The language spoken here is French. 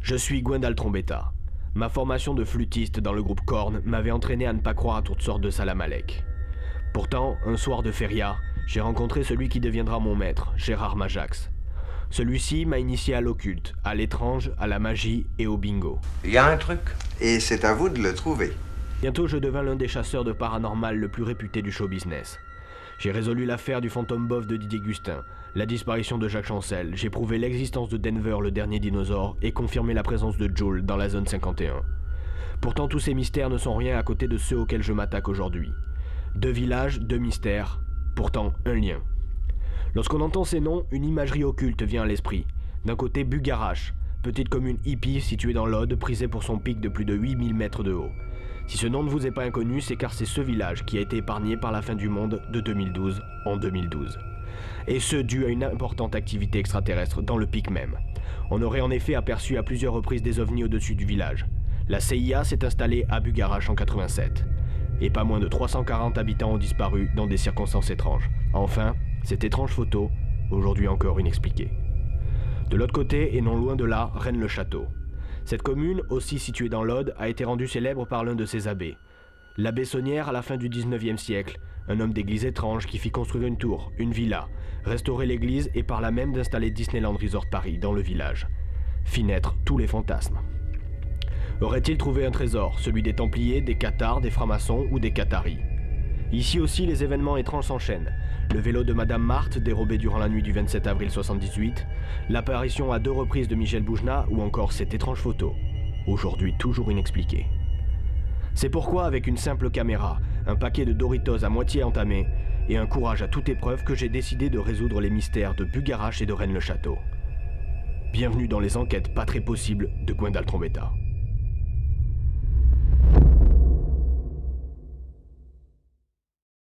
Je suis Gwendal Trombetta. Ma formation de flûtiste dans le groupe Korn m'avait entraîné à ne pas croire à toutes sortes de salamalek. Pourtant, un soir de feria, j'ai rencontré celui qui deviendra mon maître, Gérard Majax. Celui-ci m'a initié à l'occulte, à l'étrange, à la magie et au bingo. Il y a un truc. Et c'est à vous de le trouver. Bientôt, je devins l'un des chasseurs de paranormal le plus réputé du show business. J'ai résolu l'affaire du fantôme bof de Didier Gustin, la disparition de Jacques Chancel, j'ai prouvé l'existence de Denver, le dernier dinosaure, et confirmé la présence de Joule dans la zone 51. Pourtant, tous ces mystères ne sont rien à côté de ceux auxquels je m'attaque aujourd'hui. 2 villages, 2 mystères, pourtant un lien. Lorsqu'on entend ces noms, une imagerie occulte vient à l'esprit. D'un côté, Bugarache, petite commune hippie située dans l'Aude, prisée pour son pic de plus de 8000 mètres de haut. Si ce nom ne vous est pas inconnu, c'est car c'est ce village qui a été épargné par la fin du monde de 2012 en 2012. Et ce, dû à une importante activité extraterrestre dans le pic même. On aurait en effet aperçu à plusieurs reprises des ovnis au-dessus du village. La CIA s'est installée à Bugarache en 87. Et pas moins de 340 habitants ont disparu dans des circonstances étranges. Enfin, cette étrange photo, aujourd'hui encore inexpliquée. De l'autre côté, et non loin de là, règne le château. Cette commune, aussi située dans l'Aude, a été rendue célèbre par l'un de ses abbés. L'abbé Saunière à la fin du 19e siècle, un homme d'église étrange qui fit construire une tour, une villa, restaurer l'église et par là même d'installer Disneyland Resort Paris dans le village. Fit naître tous les fantasmes. Aurait-il trouvé un trésor, celui des Templiers, des Cathares, des francs-maçons ou des Qataris? Ici aussi, les événements étranges s'enchaînent. Le vélo de Madame Marthe, dérobé durant la nuit du 27 avril 78, l'apparition à 2 reprises de Michel Boujna ou encore cette étrange photo, aujourd'hui toujours inexpliquée. C'est pourquoi, avec une simple caméra, un paquet de Doritos à moitié entamé et un courage à toute épreuve, que j'ai décidé de résoudre les mystères de Bugarache et de Rennes-le-Château. Bienvenue dans les enquêtes pas très possibles de Gwendal Trombetta.